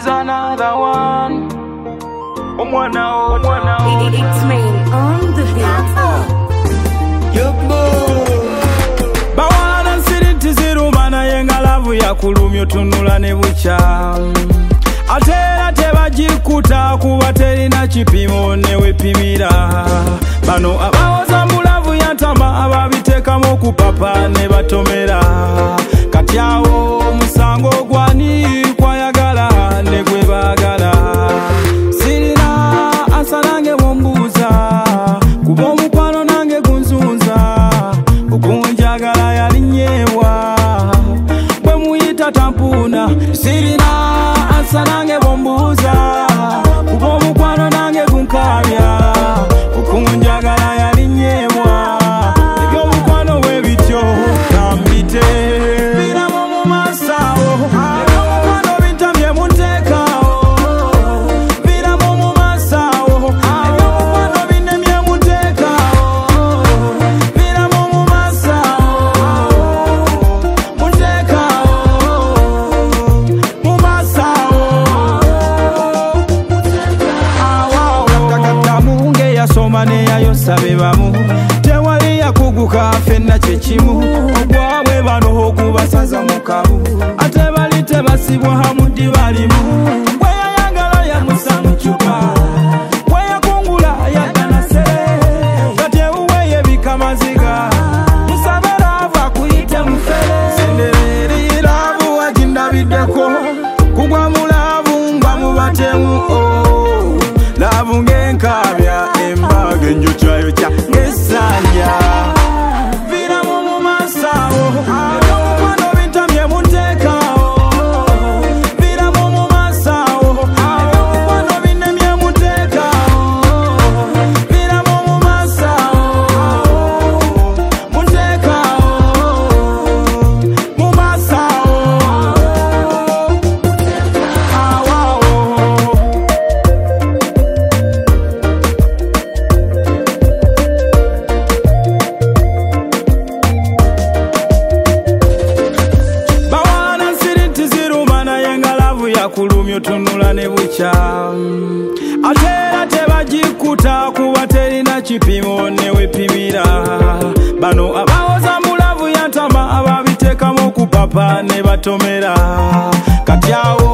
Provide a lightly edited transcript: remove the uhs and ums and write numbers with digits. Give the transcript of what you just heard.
is another one. It's me on the beat. Bawana siriti zirumana yenga lavu ya kulumyo tunula ne bucha. Atera tebagikuta kuba terina kipimo ne wepimira. Bano abawoza mulavu yantama ababitekamu kupapa ne batomera. Kati awo musango gwani kwayagala ne gwe bagala. Sirina asa nange wombuza kuba omukwano nange gunzunza. Okunjagala yalinyewa bwe muyita tampuna. Sirina asa nange wombuza kuba omukwano nange gunkabya. Okunjagala yalinyewa ebyomukwano bwe bityo tambite. Biramu mu masawo ebyomukwano bintamye munteekawo. Biramu mu masawo ebyomukwano binnemye munteekawo. Biramu mu masawo munteekawo. Mu masawo kakatamu ngeyasoma neyayosa bebamu. Tewali yakuguka fenna kyekimu. Ogwabwe bano okubasaza mu kabu. Ate bali tebasibwa hamudi balimu. Bwe yayagala yamusa mu cupa. Bwe yakungula yagana sere. Kati ewuwe yebika maziga. Musabe laavu akuyite mufere. Sendereri laavu wagindabiddeko. Kugwa mu laavu nga mubatemu. Laavu ng'enkabya embaga enjokyayoca ng'essanja. Biramu mu masawo ebyomukwano bintamye munteekawo. Biramu mu masawo ebyomukwano binnemye munteekawo. Biramu mu masawo munteekawo. Mu masawo bawana siriti zirumana yenga lavu ya kulumyo tunula ne bucha. Atera tebagikuta kuba terina kipimo ne wepimira. Bano abawoza mulavu yantama ababitekamu kupapa ne batomera. Kati awo